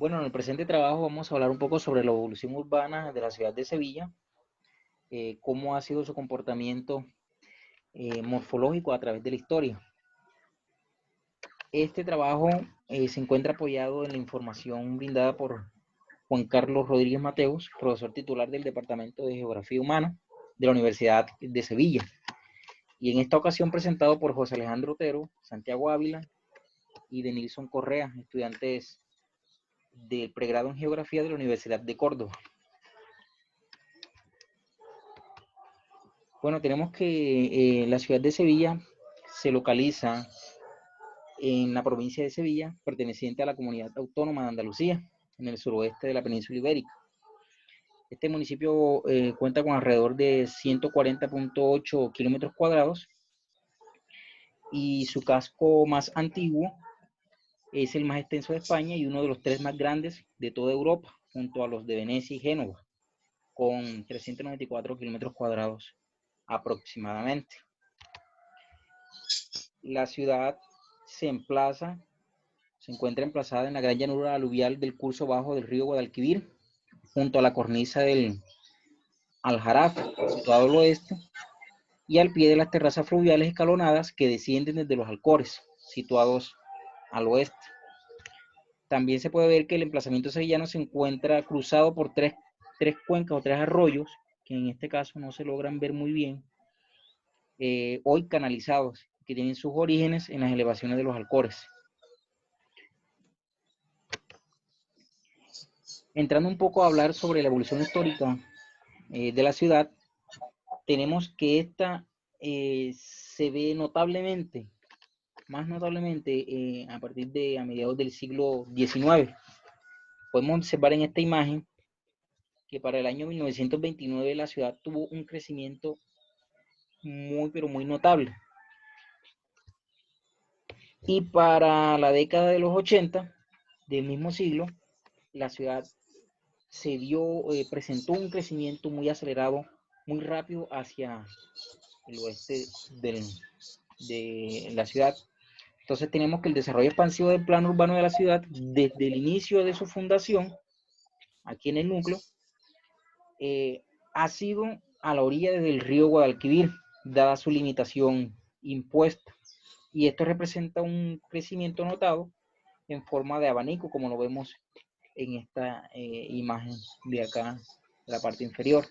Bueno, en el presente trabajo vamos a hablar un poco sobre la evolución urbana de la ciudad de Sevilla, cómo ha sido su comportamiento morfológico a través de la historia. Este trabajo se encuentra apoyado en la información brindada por Juan Carlos Rodríguez Mateos, profesor titular del Departamento de Geografía Humana de la Universidad de Sevilla, y en esta ocasión presentado por José Alejandro Otero, Santiago Ávila y Denilson Correa, estudiantes del pregrado en Geografía de la Universidad de Córdoba. Bueno, tenemos que la ciudad de Sevilla se localiza en la provincia de Sevilla, perteneciente a la comunidad autónoma de Andalucía, en el suroeste de la península ibérica. Este municipio cuenta con alrededor de 140.8 kilómetros cuadrados y su casco más antiguo es el más extenso de España y uno de los tres más grandes de toda Europa, junto a los de Venecia y Génova, con 394 kilómetros cuadrados aproximadamente. La ciudad se encuentra emplazada en la gran llanura aluvial del curso bajo del río Guadalquivir, junto a la cornisa del Aljarafe, situado al oeste, y al pie de las terrazas fluviales escalonadas que descienden desde los Alcores, situados al oeste. También se puede ver que el emplazamiento sevillano se encuentra cruzado por tres cuencas o tres arroyos, que en este caso no se logran ver muy bien, hoy canalizados, que tienen sus orígenes en las elevaciones de los Alcores. Entrando un poco a hablar sobre la evolución histórica de la ciudad, tenemos que esta se ve notablemente, más notablemente a partir de a mediados del siglo XIX. Podemos observar en esta imagen que para el año 1929 la ciudad tuvo un crecimiento muy, pero muy notable. Y para la década de los 80 del mismo siglo, la ciudad presentó un crecimiento muy acelerado, muy rápido hacia el oeste de la ciudad. Entonces tenemos que el desarrollo expansivo del plano urbano de la ciudad, desde el inicio de su fundación, aquí en el núcleo, ha sido a la orilla del río Guadalquivir, dada su limitación impuesta. Y esto representa un crecimiento notado en forma de abanico, como lo vemos en esta imagen de acá, de la parte inferior.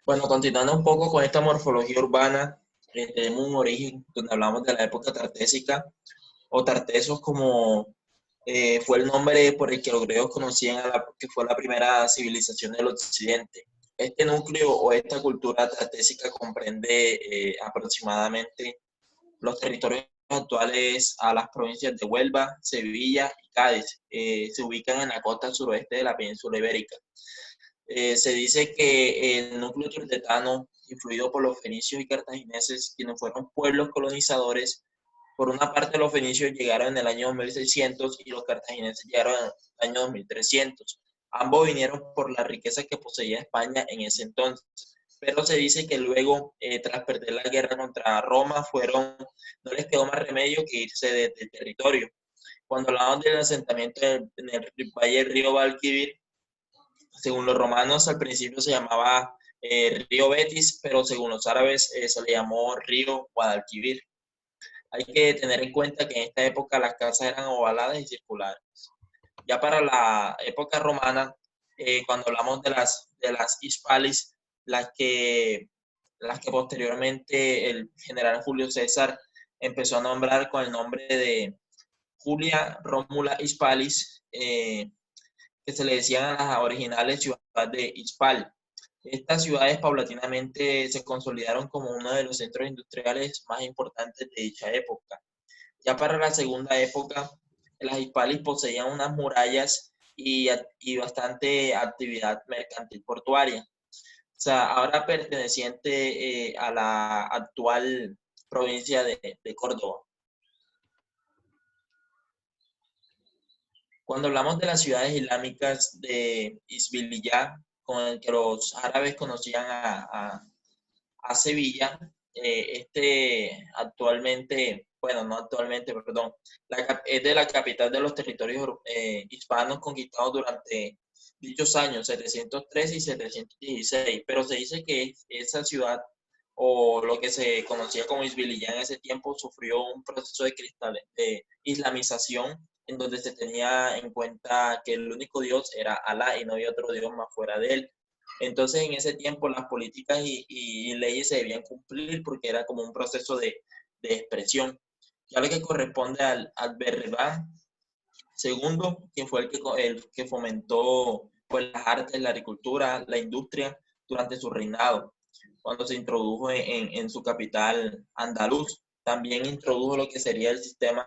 Bueno, continuando un poco con esta morfología urbana, tenemos un origen donde hablamos de la época tartésica, o tartesos como fue el nombre por el que los griegos conocían que fue la primera civilización del occidente. Este núcleo o esta cultura tartésica comprende aproximadamente los territorios actuales a las provincias de Huelva, Sevilla y Cádiz. Se ubican en la costa suroeste de la península ibérica. Se dice que el núcleo turdetano, influido por los fenicios y cartagineses, quienes fueron pueblos colonizadores, por una parte los fenicios llegaron en el año 1600 y los cartagineses llegaron en el año 2300. Ambos vinieron por la riqueza que poseía España en ese entonces, pero se dice que luego, tras perder la guerra contra Roma, no les quedó más remedio que irse del territorio. Cuando hablamos del asentamiento en el valle del río Guadalquivir, según los romanos al principio se llamaba río Betis, pero según los árabes se le llamó río Guadalquivir. Hay que tener en cuenta que en esta época las casas eran ovaladas y circulares. Ya para la época romana, cuando hablamos de las hispalis, las que posteriormente el general Julio César empezó a nombrar con el nombre de Julia Rómula Hispalis, que se le decían a las originales ciudades de Hispal. Estas ciudades paulatinamente se consolidaron como uno de los centros industriales más importantes de dicha época. Ya para la segunda época, las Hispalis poseían unas murallas y bastante actividad mercantil portuaria. O sea, ahora perteneciente a la actual provincia de Córdoba. Cuando hablamos de las ciudades islámicas de Isbiliyah, con el que los árabes conocían a Sevilla, actualmente, bueno, no actualmente, perdón, es de la capital de los territorios hispanos conquistados durante dichos años, 713 y 716, pero se dice que esa ciudad, o lo que se conocía como Isbilillá en ese tiempo, sufrió un proceso de islamización, en donde se tenía en cuenta que el único Dios era Alá y no había otro Dios más fuera de él. Entonces, en ese tiempo las políticas y leyes se debían cumplir porque era como un proceso de expresión. Ya lo que corresponde al Berreván segundo, quien fue el que fomentó pues, las artes, la agricultura, la industria durante su reinado, cuando se introdujo en su capital andaluz. También introdujo lo que sería el sistema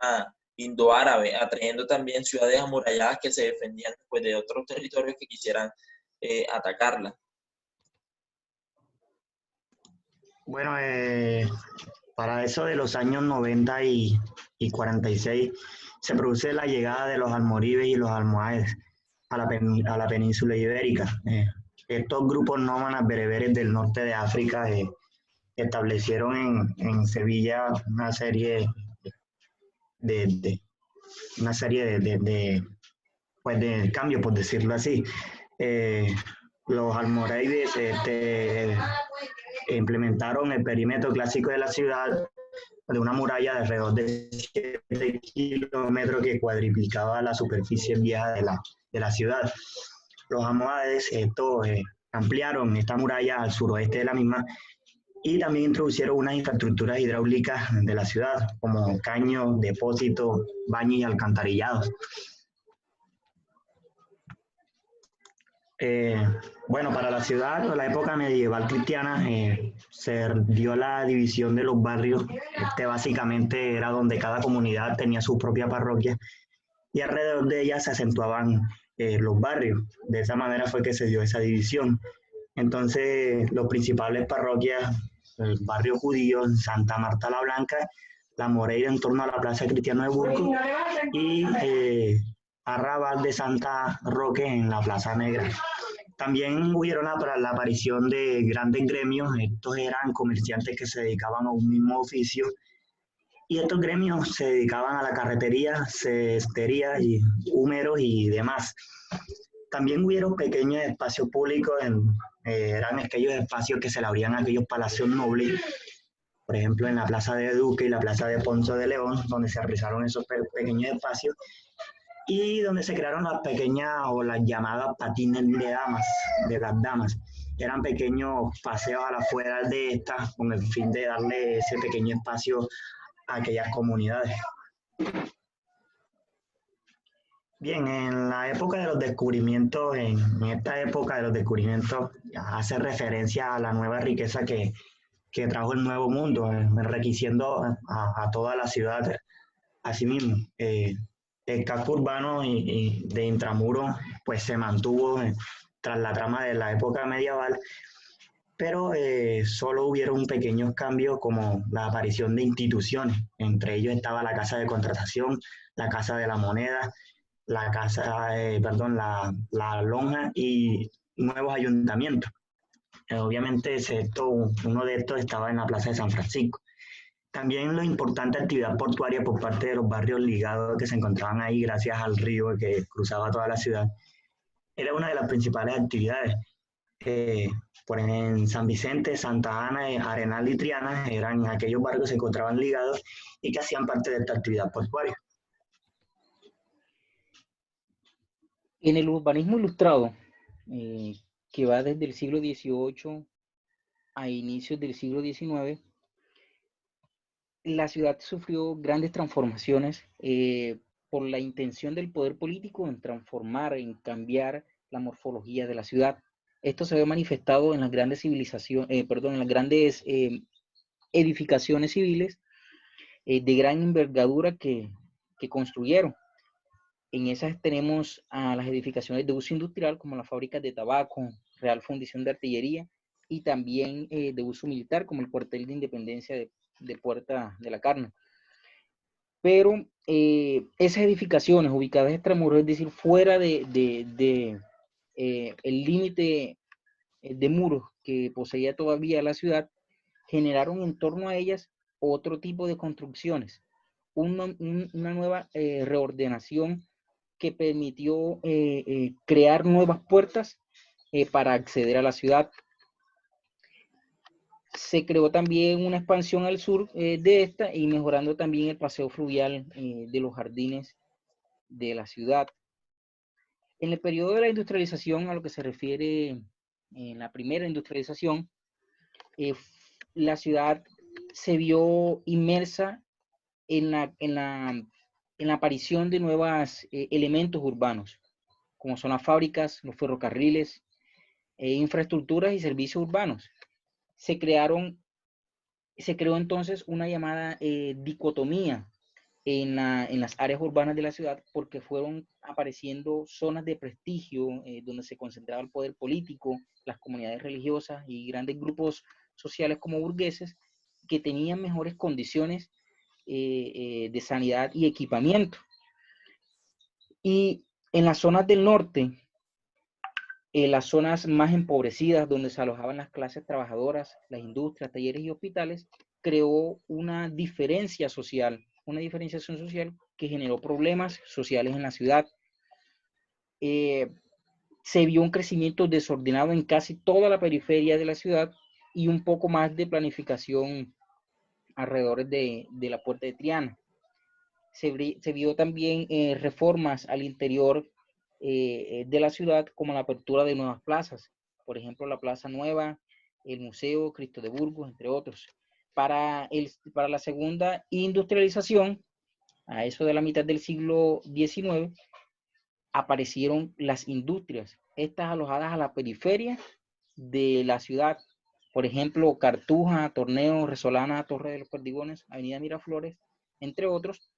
indoárabe, atrayendo también ciudades amuralladas que se defendían pues, de otros territorios que quisieran atacarla. Bueno, para eso de los años 90 y 46 se produce la llegada de los almoribes y los almohades a a la península ibérica. Estos grupos nómadas bereberes del norte de África establecieron en Sevilla una serie de una serie pues de cambios, por decirlo así. Los almorávides implementaron el perímetro clásico de la ciudad de una muralla de alrededor de 7 kilómetros que cuadriplicaba la superficie vieja de la ciudad. Los almohades ampliaron esta muralla al suroeste de la misma y también introdujeron unas infraestructuras hidráulicas de la ciudad, como caños, depósitos, baños y alcantarillados. Bueno, para la ciudad, en la época medieval cristiana, se dio la división de los barrios. Básicamente era donde cada comunidad tenía su propia parroquia y alrededor de ella se acentuaban los barrios. De esa manera fue que se dio esa división. Entonces, los principales parroquias, el barrio judío, Santa Marta la Blanca, la Moreira en torno a la Plaza Cristiano de Burgos y Arrabal de Santa Roque en la Plaza Negra. También hubieron la aparición de grandes gremios. Estos eran comerciantes que se dedicaban a un mismo oficio y estos gremios se dedicaban a la carretería, cestería y húmeros y demás. También hubieron pequeños espacios públicos, eran aquellos espacios que se le abrían a aquellos palacios nobles, por ejemplo en la Plaza de Duque y la Plaza de Ponce de León, donde se realizaron esos pequeños espacios y donde se crearon las pequeñas o las llamadas patines de las damas. Eran pequeños paseos a las afueras de estas con el fin de darle ese pequeño espacio a aquellas comunidades. Bien, en la época de los descubrimientos, en esta época de los descubrimientos, hace referencia a la nueva riqueza que trajo el Nuevo Mundo, enriqueciendo a toda la ciudad. Asimismo, el casco urbano y de Intramuros pues se mantuvo tras la trama de la época medieval, pero solo hubieron pequeños cambios como la aparición de instituciones. Entre ellos estaba la Casa de Contratación, la Casa de la Moneda, la Lonja y nuevos ayuntamientos. Obviamente uno de estos estaba en la Plaza de San Francisco. También la importante actividad portuaria por parte de los barrios ligados que se encontraban ahí gracias al río que cruzaba toda la ciudad era una de las principales actividades. En San Vicente, Santa Ana, Arenal y Triana eran aquellos barrios que se encontraban ligados y que hacían parte de esta actividad portuaria. En el urbanismo ilustrado, que va desde el siglo XVIII a inicios del siglo XIX, la ciudad sufrió grandes transformaciones por la intención del poder político en transformar, en cambiar la morfología de la ciudad. Esto se ve manifestado en las grandes en las grandes edificaciones civiles de gran envergadura que construyeron. En esas tenemos a las edificaciones de uso industrial, como las fábricas de tabaco, Real Fundición de Artillería, y también de uso militar, como el cuartel de Independencia de Puerta de la Carne. Pero esas edificaciones ubicadas extramuros, es decir, fuera el límite de muros que poseía todavía la ciudad, generaron en torno a ellas otro tipo de construcciones, una nueva reordenación que permitió crear nuevas puertas para acceder a la ciudad. Se creó también una expansión al sur de esta y mejorando también el paseo fluvial de los jardines de la ciudad. En el periodo de la industrialización, a lo que se refiere en la primera industrialización, la ciudad se vio inmersa en la aparición de nuevos elementos urbanos, como son las fábricas, los ferrocarriles, infraestructuras y servicios urbanos. Se creó entonces una llamada dicotomía en las áreas urbanas de la ciudad, porque fueron apareciendo zonas de prestigio donde se concentraba el poder político, las comunidades religiosas y grandes grupos sociales como burgueses que tenían mejores condiciones de sanidad y equipamiento. Y en las zonas del norte, las zonas más empobrecidas donde se alojaban las clases trabajadoras, las industrias, talleres y hospitales, creó una diferenciación social que generó problemas sociales en la ciudad. Se vio un crecimiento desordenado en casi toda la periferia de la ciudad y un poco más de planificación alrededor de la Puerta de Triana. Se vio también reformas al interior de la ciudad, como la apertura de nuevas plazas, por ejemplo la Plaza Nueva, el Museo Cristo de Burgos, entre otros. Para la segunda industrialización, a eso de la mitad del siglo XIX, aparecieron las industrias, estas alojadas a la periferia de la ciudad, por ejemplo Cartuja, Torneo, Resolana, Torre de los Perdigones, Avenida Miraflores, entre otros.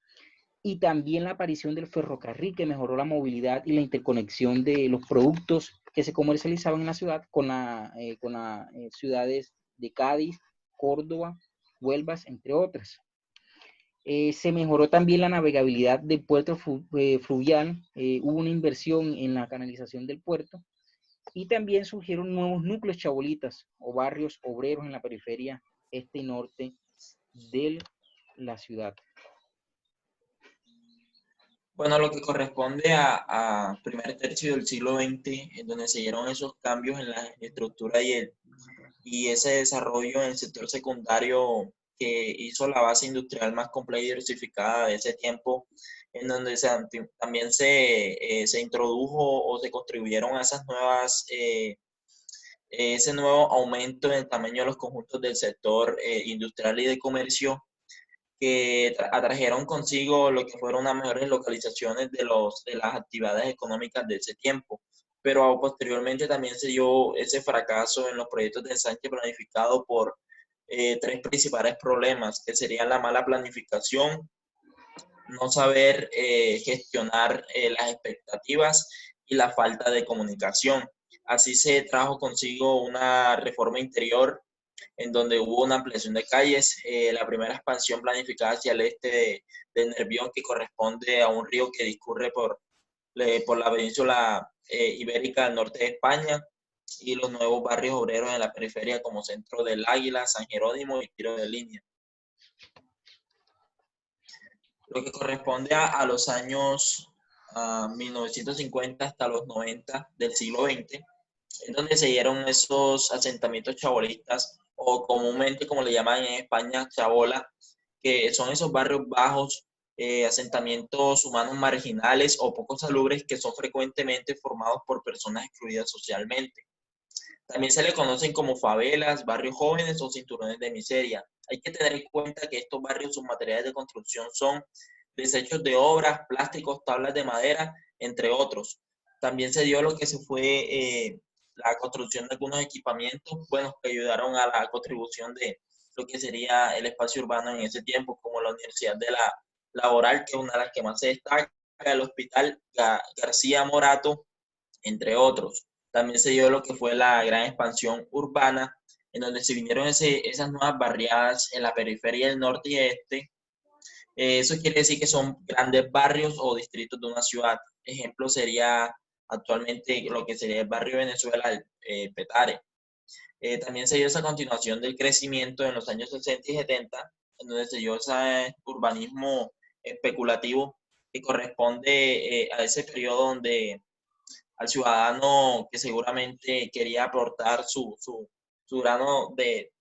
Y también la aparición del ferrocarril, que mejoró la movilidad y la interconexión de los productos que se comercializaban en la ciudad con las ciudades de Cádiz, Córdoba, Huelva, entre otras. Se mejoró también la navegabilidad del puerto fluvial, hubo una inversión en la canalización del puerto y también surgieron nuevos núcleos chabolitas o barrios obreros en la periferia este y norte de la ciudad. Bueno, lo que corresponde a primer tercio del siglo XX, en donde se dieron esos cambios en la estructura y ese desarrollo en el sector secundario que hizo la base industrial más completa y diversificada de ese tiempo, en donde también se introdujo o se contribuyeron a esas nuevas, ese nuevo aumento en el tamaño de los conjuntos del sector industrial y de comercio, que atrajeron consigo lo que fueron unas mejores localizaciones de las actividades económicas de ese tiempo. Pero posteriormente también se dio ese fracaso en los proyectos de ensanche planificado por tres principales problemas, que serían la mala planificación, no saber gestionar las expectativas y la falta de comunicación. Así se trajo consigo una reforma interior en donde hubo una ampliación de calles, la primera expansión planificada hacia el este de Nervión, que corresponde a un río que discurre por la península ibérica del norte de España, y los nuevos barrios obreros en la periferia como Centro del Águila, San Jerónimo y Tiro de Línea. Lo que corresponde a los años 1950 hasta los 90 del siglo XX, es donde se dieron esos asentamientos chabolistas, o comúnmente como le llaman en España, chabola, que son esos barrios bajos, asentamientos humanos marginales o poco salubres que son frecuentemente formados por personas excluidas socialmente. También se le conocen como favelas, barrios jóvenes o cinturones de miseria. Hay que tener en cuenta que estos barrios, sus materiales de construcción son desechos de obras, plásticos, tablas de madera, entre otros. También se dio lo que se fue la construcción de algunos equipamientos, bueno, que ayudaron a la contribución de lo que sería el espacio urbano en ese tiempo, como la Universidad de la Laboral, que es una de las que más se destaca, el Hospital García Morato, entre otros. También se dio lo que fue la gran expansión urbana, en donde se vinieron esas nuevas barriadas en la periferia del norte y este. Eso quiere decir que son grandes barrios o distritos de una ciudad. Ejemplo sería actualmente lo que sería el barrio Venezuela, Petare. También se dio esa continuación del crecimiento en los años 60 y 70, en donde se dio ese urbanismo especulativo que corresponde a ese periodo donde al ciudadano que seguramente quería aportar su grano de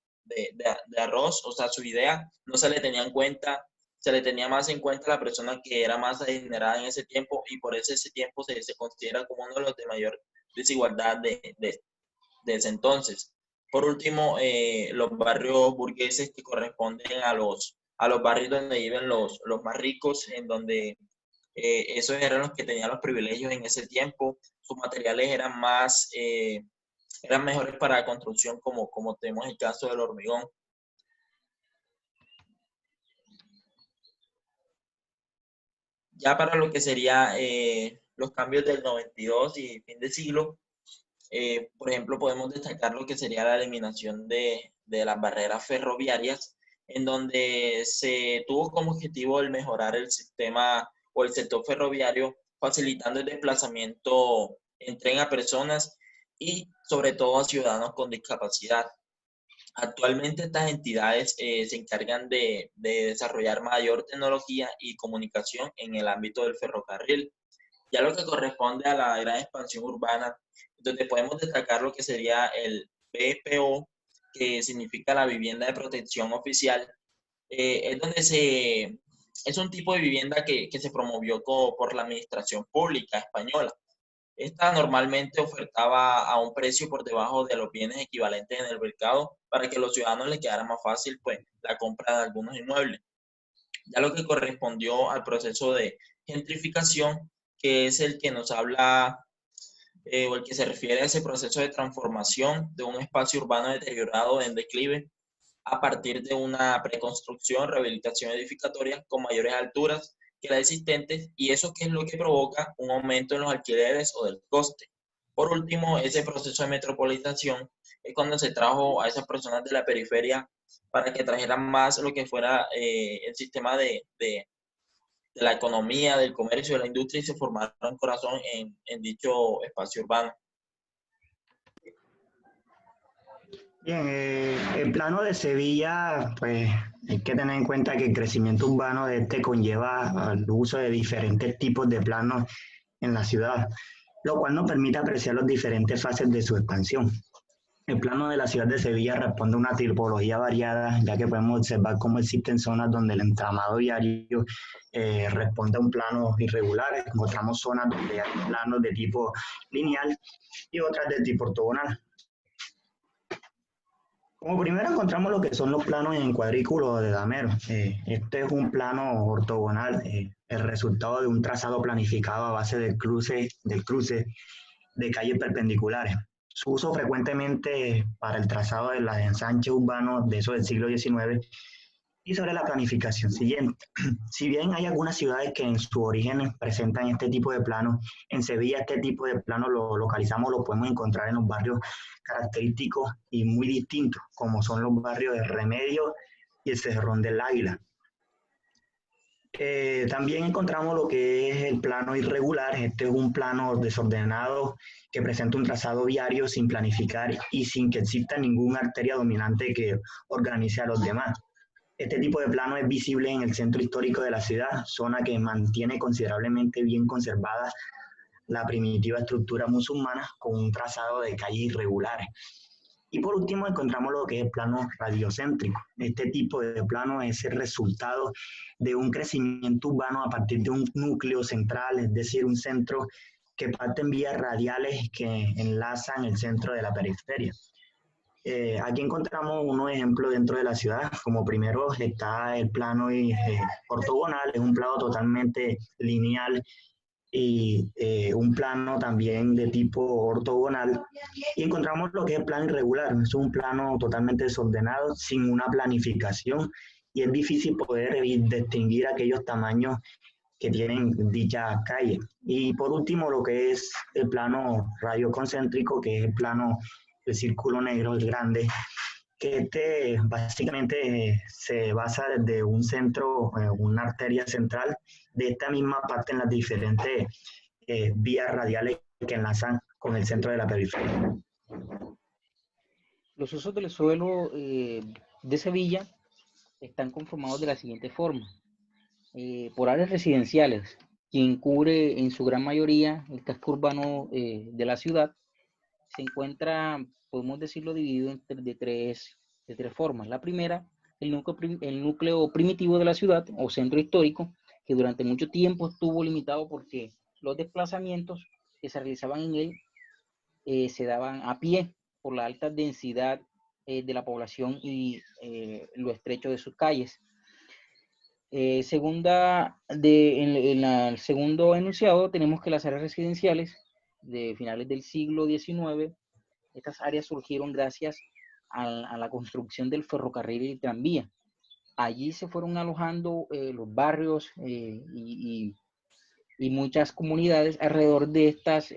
arroz, o sea, su idea, no se le tenía en cuenta, se le tenía más en cuenta a la persona que era más adinerada en ese tiempo y por eso ese tiempo se considera como uno de los de mayor desigualdad de ese entonces. Por último, los barrios burgueses que corresponden a los barrios donde viven los más ricos, en donde esos eran los que tenían los privilegios en ese tiempo, sus materiales eran mejores para la construcción, como tenemos el caso del hormigón. Ya para lo que sería los cambios del 92 y fin de siglo, por ejemplo, podemos destacar lo que sería la eliminación de las barreras ferroviarias, en donde se tuvo como objetivo el mejorar el sistema o el sector ferroviario, facilitando el desplazamiento en tren a personas y sobre todo a ciudadanos con discapacidad. Actualmente estas entidades se encargan de desarrollar mayor tecnología y comunicación en el ámbito del ferrocarril. Ya lo que corresponde a la gran expansión urbana, donde podemos destacar lo que sería el BPO, que significa la vivienda de protección oficial, es donde es un tipo de vivienda que se promovió por la administración pública española. Esta normalmente ofertaba a un precio por debajo de los bienes equivalentes en el mercado para que a los ciudadanos les quedara más fácil pues, la compra de algunos inmuebles. Ya lo que correspondió al proceso de gentrificación, que es el que nos habla o el que se refiere a ese proceso de transformación de un espacio urbano deteriorado en declive a partir de una preconstrucción, rehabilitación edificatoria con mayores alturas que las existentes, y eso que es lo que provoca un aumento en los alquileres o del coste. Por último, ese proceso de metropolización es cuando se trajo a esas personas de la periferia para que trajeran más lo que fuera el sistema de la economía, del comercio, de la industria y se formara un corazón en dicho espacio urbano. Bien, el plano de Sevilla, pues hay que tener en cuenta que el crecimiento urbano de este conlleva al uso de diferentes tipos de planos en la ciudad, lo cual nos permite apreciar las diferentes fases de su expansión. El plano de la ciudad de Sevilla responde a una tipología variada, ya que podemos observar cómo existen zonas donde el entramado viario responde a un plano irregular, encontramos zonas donde hay planos de tipo lineal y otras de tipo ortogonal. Como primero encontramos lo que son los planos en cuadrículo de Damero. Este es un plano ortogonal, el resultado de un trazado planificado a base del cruce de calles perpendiculares. Su uso frecuentemente para el trazado de los ensanches urbanos de eso del siglo XIX y sobre la planificación siguiente. Si bien hay algunas ciudades que en su origen presentan este tipo de planos, en Sevilla este tipo de planos lo localizamos, lo podemos encontrar en los barrios característicos y muy distintos, como son los barrios de Remedio y el Cerrón del Águila. También encontramos lo que es el plano irregular. Este es un plano desordenado que presenta un trazado viario sin planificar y sin que exista ninguna arteria dominante que organice a los demás. Este tipo de plano es visible en el centro histórico de la ciudad, zona que mantiene considerablemente bien conservada la primitiva estructura musulmana con un trazado de calles irregulares. Y por último encontramos lo que es el plano radiocéntrico. Este tipo de plano es el resultado de un crecimiento urbano a partir de un núcleo central, es decir, un centro que parte en vías radiales que enlazan el centro de la periferia. Aquí encontramos unos ejemplos dentro de la ciudad. Como primero está el plano ortogonal, es un plano totalmente lineal y un plano también de tipo ortogonal. Y encontramos lo que es el plano irregular, es un plano totalmente desordenado, sin una planificación, y es difícil poder distinguir aquellos tamaños que tienen dicha calle. Y por último, lo que es el plano radioconcéntrico, que es el plano del círculo negro, el grande, que este básicamente se basa desde un centro, una arteria central, de esta misma parte en las diferentes vías radiales que enlazan con el centro de la periferia. Los usos del suelo de Sevilla están conformados de la siguiente forma. Por áreas residenciales, quien cubre en su gran mayoría el casco urbano de la ciudad, se encuentra, podemos decirlo, dividido de tres formas. La primera, el núcleo primitivo de la ciudad o centro histórico, que durante mucho tiempo estuvo limitado porque los desplazamientos que se realizaban en él se daban a pie por la alta densidad de la población y lo estrecho de sus calles. En el segundo enunciado tenemos que las áreas residenciales de finales del siglo XIX, estas áreas surgieron gracias a la construcción del ferrocarril y el tranvía. Allí se fueron alojando los barrios y muchas comunidades alrededor de estas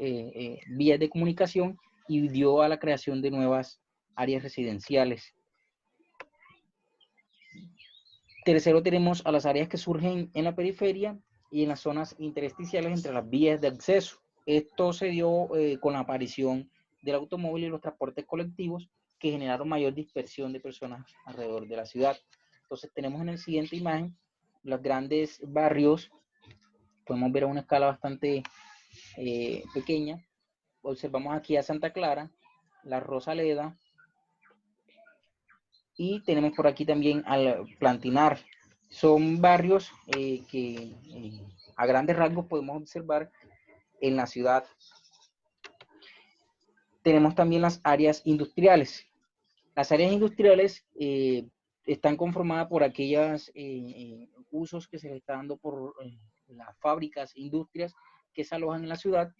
vías de comunicación y dio a la creación de nuevas áreas residenciales. Tercero, tenemos a las áreas que surgen en la periferia y en las zonas intersticiales entre las vías de acceso. Esto se dio con la aparición del automóvil y los transportes colectivos que generaron mayor dispersión de personas alrededor de la ciudad. Entonces tenemos en la siguiente imagen los grandes barrios, podemos ver a una escala bastante pequeña. Observamos aquí a Santa Clara, la Rosaleda, y tenemos por aquí también al Plantinar. Son barrios que a grandes rasgos podemos observar en la ciudad. Tenemos también las áreas industriales. Las áreas industriales están conformadas por aquellos usos que se le está dando por las fábricas, industrias que se alojan en la ciudad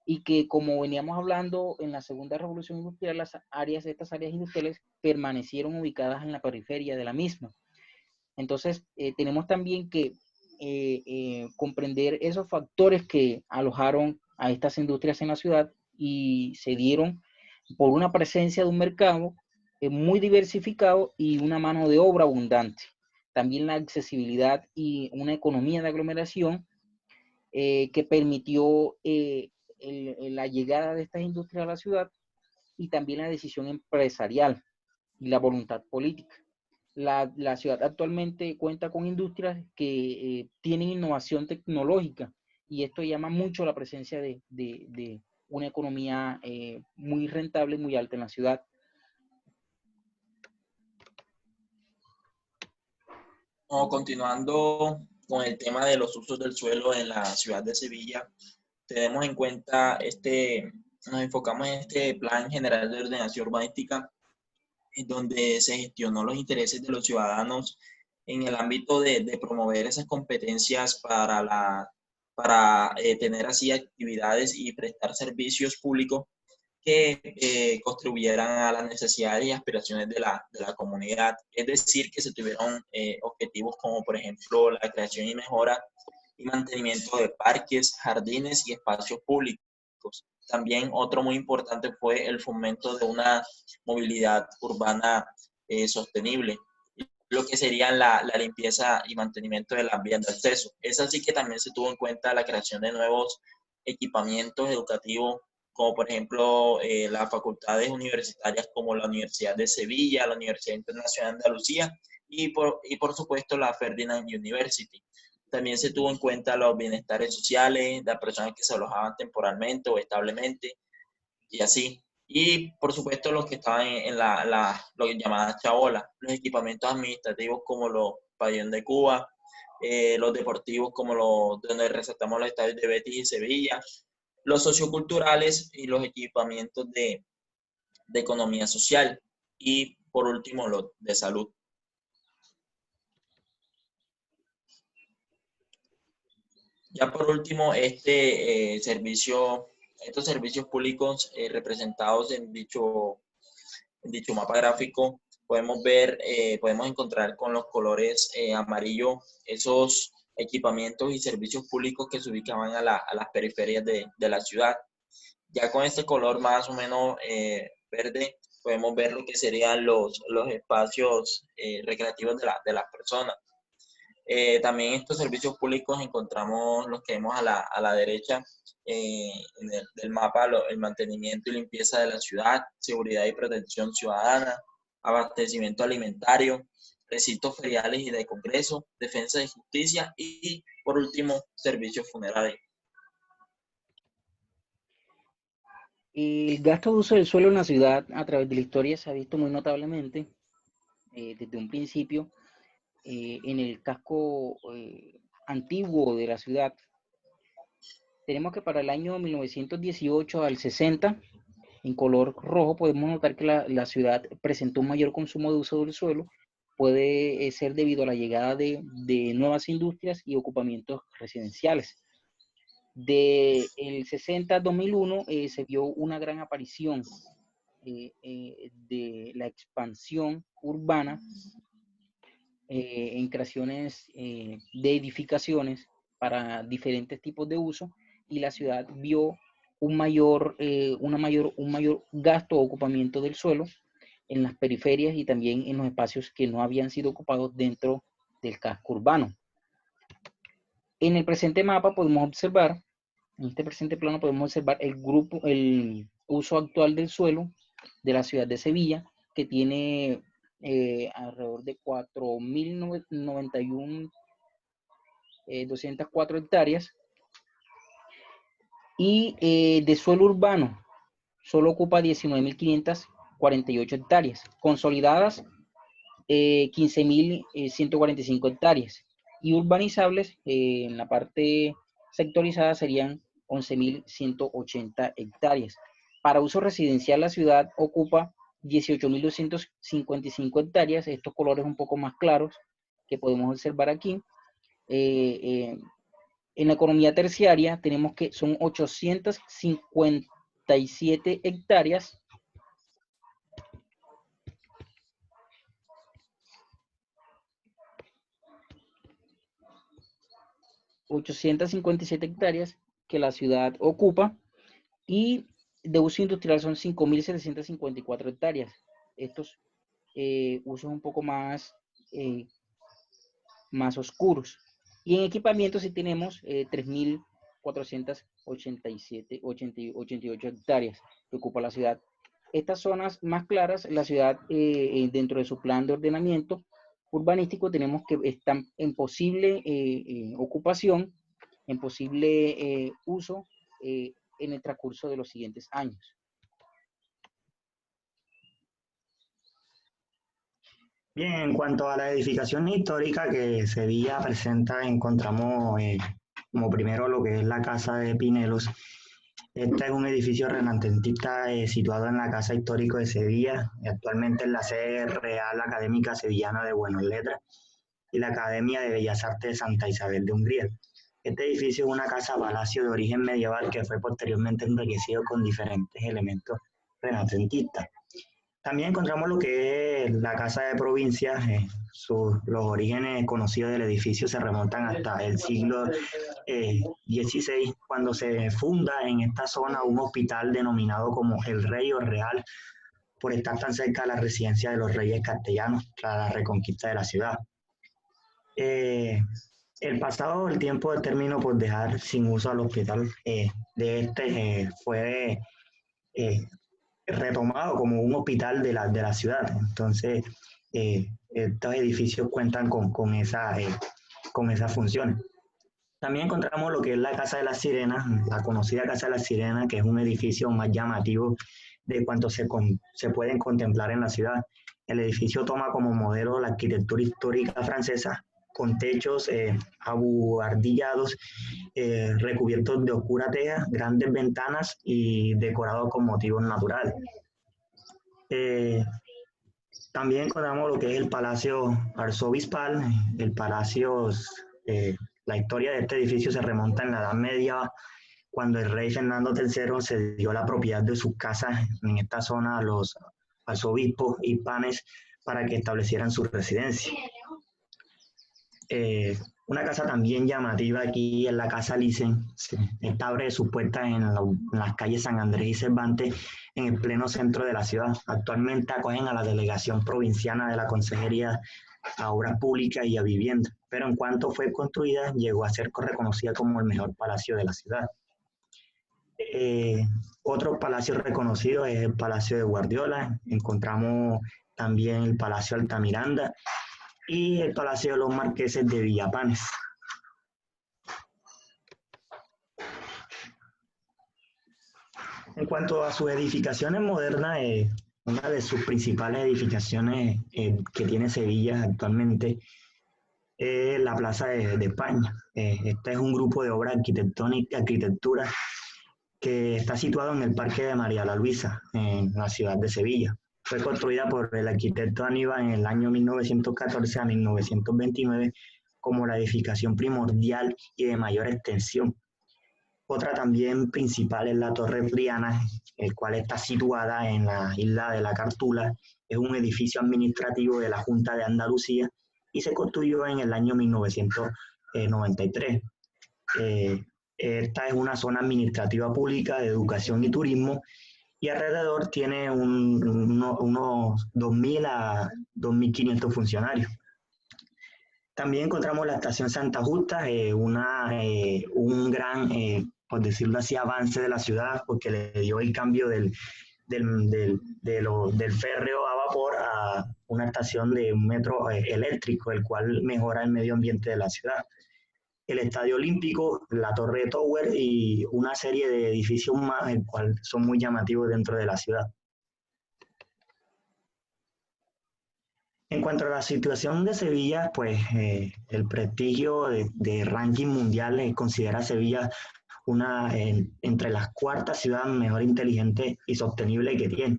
y que, como veníamos hablando en la segunda revolución industrial, estas áreas industriales permanecieron ubicadas en la periferia de la misma. Entonces, tenemos también que comprender esos factores que alojaron a estas industrias en la ciudad y se dieron por una presencia de un mercado muy diversificado y una mano de obra abundante. También la accesibilidad y una economía de aglomeración que permitió la llegada de estas industrias a la ciudad y también la decisión empresarial y la voluntad política. La ciudad actualmente cuenta con industrias que tienen innovación tecnológica y esto llama mucho la presencia de una economía muy rentable, muy alta en la ciudad. Continuando con el tema de los usos del suelo en la ciudad de Sevilla, tenemos en cuenta nos enfocamos en este Plan General de Ordenación Urbanística, en donde se gestionó los intereses de los ciudadanos en el ámbito de promover esas competencias para tener así actividades y prestar servicios públicos que contribuyeran a las necesidades y aspiraciones de la comunidad. Es decir, que se tuvieron objetivos como, por ejemplo, la creación y mejora y mantenimiento de parques, jardines y espacios públicos. También otro muy importante fue el fomento de una movilidad urbana sostenible, lo que serían la limpieza y mantenimiento de las vías de acceso. Es así que también se tuvo en cuenta la creación de nuevos equipamientos educativos, como por ejemplo las facultades universitarias como la Universidad de Sevilla, la Universidad Internacional de Andalucía y por supuesto la Ferdinand University. También se tuvo en cuenta los bienestares sociales de las personas que se alojaban temporalmente o establemente y así. Y por supuesto los que estaban en lo que llamaban chabolas, los equipamientos administrativos como los pabellones de Cuba, los deportivos como los donde resaltamos los estadios de Betis y Sevilla, los socioculturales y los equipamientos de economía social y por último los de salud. Ya por último, estos servicios públicos representados en dicho mapa gráfico, podemos encontrar con los colores amarillo esos equipamientos y servicios públicos que se ubicaban a las periferias de la ciudad. Ya con este color más o menos verde, podemos ver lo que serían los espacios recreativos de las personas. También estos servicios públicos encontramos los que vemos a la derecha del mapa, el mantenimiento y limpieza de la ciudad, seguridad y protección ciudadana, abastecimiento alimentario, recintos feriales y de congreso, defensa de justicia y, por último, servicios funerarios. El gasto de uso del suelo en la ciudad a través de la historia se ha visto muy notablemente desde un principio en el casco antiguo de la ciudad. Tenemos que para el año 1918 al 60, en color rojo, podemos notar que la ciudad presentó un mayor consumo de uso del suelo. Puede ser debido a la llegada de nuevas industrias y ocupamientos residenciales. De el 60 al 2001 se vio una gran aparición de la expansión urbana en creaciones de edificaciones para diferentes tipos de uso, y la ciudad vio un mayor gasto o ocupamiento del suelo en las periferias y también en los espacios que no habían sido ocupados dentro del casco urbano. En el presente mapa podemos observar, en este presente plano podemos observar el uso actual del suelo de la ciudad de Sevilla, que tiene alrededor de 4.091.204 hectáreas, y de suelo urbano solo ocupa 19.548 hectáreas, consolidadas 15.145 hectáreas, y urbanizables en la parte sectorizada serían 11.180 hectáreas. Para uso residencial la ciudad ocupa 18.255 hectáreas, estos colores un poco más claros que podemos observar aquí. En la economía terciaria tenemos que son 857 hectáreas, que la ciudad ocupa, y de uso industrial son 5.754 hectáreas. Estos usos un poco más oscuros. Y en equipamiento sí tenemos 3.488 hectáreas que ocupa la ciudad. Estas zonas más claras, la ciudad dentro de su plan de ordenamiento urbanístico tenemos que están en posible ocupación, en posible uso en el transcurso de los siguientes años. Bien, en cuanto a la edificación histórica que Sevilla presenta, encontramos como primero lo que es la Casa de Pinelos. Este es un edificio renacentista situado en la Casa Histórica de Sevilla, actualmente en la sede Real Académica Sevillana de Buenas Letras y la Academia de Bellas Artes de Santa Isabel de Hungría. Este edificio es una casa-palacio de origen medieval que fue posteriormente enriquecido con diferentes elementos renacentistas. También encontramos lo que es la Casa de Provincia. Los orígenes conocidos del edificio se remontan hasta el siglo XVI, cuando se funda en esta zona un hospital denominado como el Rey o Real, por estar tan cerca de la residencia de los reyes castellanos tras la reconquista de la ciudad. El pasado del tiempo determinó por dejar sin uso al hospital fue retomado como un hospital de la ciudad. Entonces, estos edificios cuentan con esas funciones. También encontramos lo que es la Casa de las Sirenas, la conocida Casa de las Sirenas, que es un edificio más llamativo de cuanto se pueden contemplar en la ciudad. El edificio toma como modelo la arquitectura histórica francesa, con techos abuhardillados, recubiertos de oscura teja, grandes ventanas y decorados con motivos naturales. También encontramos lo que es el Palacio Arzobispal. El palacio, la historia de este edificio se remonta en la Edad Media, cuando el rey Fernando III se dio la propiedad de sus casas en esta zona a los arzobispos hispanes para que establecieran su residencia. Una casa también llamativa aquí es la Casa Licen. Esta abre sus puertas en las calles San Andrés y Cervantes, en el pleno centro de la ciudad. Actualmente acogen a la delegación provinciana de la Consejería a obras públicas y a vivienda, pero en cuanto fue construida llegó a ser reconocida como el mejor palacio de la ciudad. Otro palacio reconocido es el Palacio de Guardiola, encontramos también el Palacio Altamiranda y el Palacio de los Marqueses de Villapanes. En cuanto a sus edificaciones modernas, una de sus principales edificaciones que tiene Sevilla actualmente es la Plaza de España. Este es un grupo de obras arquitectura que está situado en el Parque de María la Luisa, en la ciudad de Sevilla. Fue construida por el arquitecto Aníbal en el año 1914 a 1929 como la edificación primordial y de mayor extensión. Otra también principal es la Torre Triana, el cual está situada en la isla de la Cártula. Es un edificio administrativo de la Junta de Andalucía y se construyó en el año 1993. Esta es una zona administrativa pública de educación y turismo y alrededor tiene unos 2.000 a 2.500 funcionarios. También encontramos la estación Santa Justa, un gran, por decirlo así, avance de la ciudad, porque le dio el cambio del férreo a vapor a una estación de un metro eléctrico, el cual mejora el medio ambiente de la ciudad. El Estadio Olímpico, la Torre Tower y una serie de edificios más, el cual son muy llamativos dentro de la ciudad. En cuanto a la situación de Sevilla, pues el prestigio de ranking mundial considera a Sevilla entre las cuartas ciudades mejor inteligente y sostenible que tiene.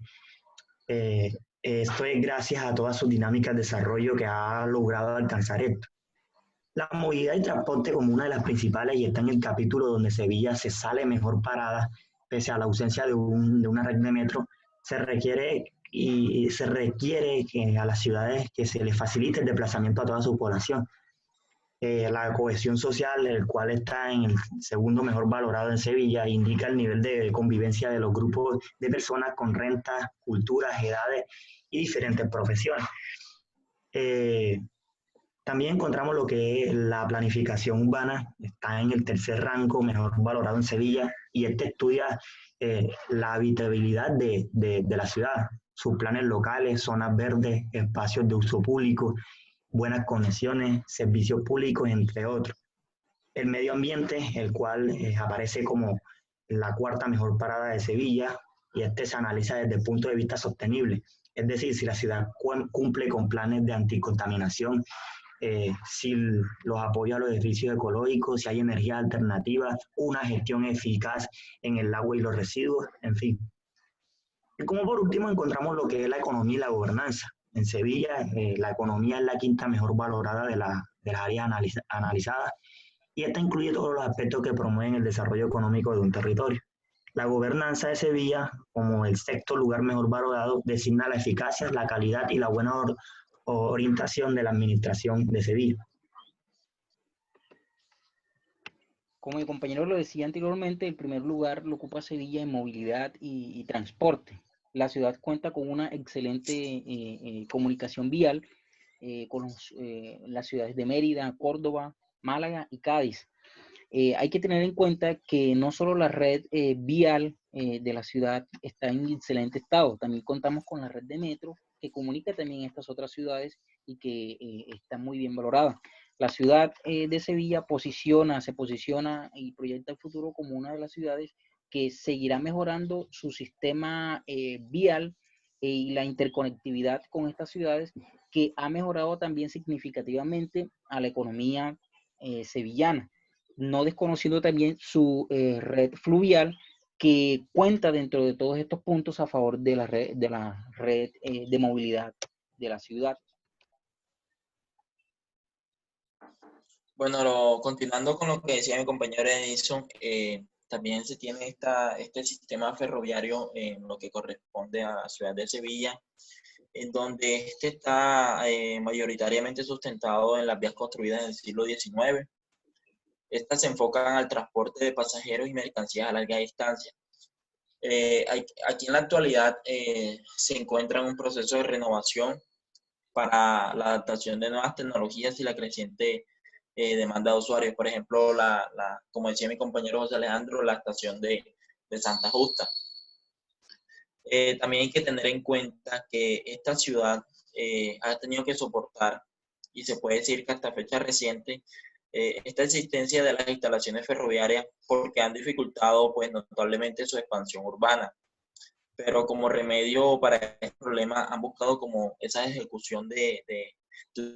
Esto es gracias a todas sus dinámicas de desarrollo que ha logrado alcanzar esto. La movilidad y transporte como una de las principales, y está en el capítulo donde Sevilla se sale mejor parada, pese a la ausencia de una red de metro, se requiere que a las ciudades que se les facilite el desplazamiento a toda su población. La cohesión social, el cual está en el segundo mejor valorado en Sevilla, indica el nivel de convivencia de los grupos de personas con rentas, culturas, edades y diferentes profesiones. También encontramos lo que es la planificación urbana, está en el tercer rango mejor valorado en Sevilla, y este estudia la habitabilidad de la ciudad, sus planes locales, zonas verdes, espacios de uso público, buenas conexiones, servicios públicos, entre otros. El medio ambiente, el cual aparece como la cuarta mejor parada de Sevilla, y este se analiza desde el punto de vista sostenible, es decir, si la ciudad cumple con planes de anticontaminación, si los apoya a los edificios ecológicos, si hay energías alternativas, una gestión eficaz en el agua y los residuos, en fin. Y como por último encontramos lo que es la economía y la gobernanza. En Sevilla la economía es la quinta mejor valorada de las áreas analizadas, y esta incluye todos los aspectos que promueven el desarrollo económico de un territorio. La gobernanza de Sevilla, como el sexto lugar mejor valorado, designa la eficacia, la calidad y la buena orientación de la administración de Sevilla. Como mi compañero lo decía anteriormente, el primer lugar lo ocupa Sevilla en movilidad y transporte. La ciudad cuenta con una excelente comunicación vial con las ciudades de Mérida, Córdoba, Málaga y Cádiz. Hay que tener en cuenta que no solo la red vial de la ciudad está en excelente estado, también contamos con la red de metro que comunica también estas otras ciudades y que está muy bien valorada. La ciudad de Sevilla se posiciona y proyecta el futuro como una de las ciudades que seguirá mejorando su sistema vial y la interconectividad con estas ciudades, que ha mejorado también significativamente a la economía sevillana, no desconociendo también su red fluvial, que cuenta dentro de todos estos puntos a favor de la red de movilidad de la ciudad. Bueno, continuando con lo que decía mi compañero Edison, también se tiene este sistema ferroviario en lo que corresponde a la ciudad de Sevilla, en donde este está mayoritariamente sustentado en las vías construidas en el siglo XIX. Estas se enfocan al transporte de pasajeros y mercancías a larga distancia. Aquí en la actualidad se encuentra en un proceso de renovación para la adaptación de nuevas tecnologías y la creciente demanda de usuarios. Por ejemplo, como decía mi compañero José Alejandro, la estación de Santa Justa. También hay que tener en cuenta que esta ciudad ha tenido que soportar, y se puede decir que hasta fecha reciente, esta existencia de las instalaciones ferroviarias porque han dificultado pues notablemente su expansión urbana. Pero como remedio para este problema han buscado como esa ejecución de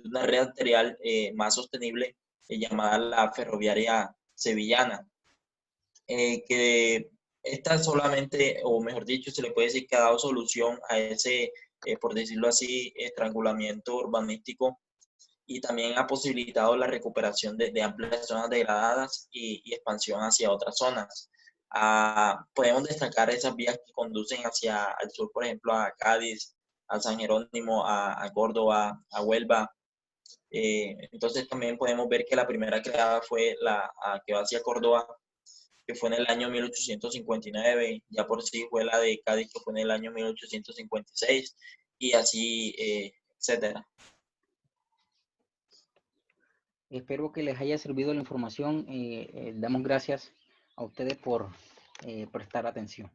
una red arterial más sostenible llamada la ferroviaria sevillana, que esta solamente, o mejor dicho, se le puede decir que ha dado solución a ese, por decirlo así, estrangulamiento urbanístico, y también ha posibilitado la recuperación de amplias zonas degradadas y expansión hacia otras zonas. Podemos destacar esas vías que conducen hacia el sur, por ejemplo, a Cádiz, a San Jerónimo, a Córdoba, a Huelva. Entonces también podemos ver que la primera creada fue la que va hacia Córdoba, que fue en el año 1859, ya por sí fue la de Cádiz, que fue en el año 1856, y así, etcétera. Espero que les haya servido la información. Damos gracias a ustedes por prestar atención.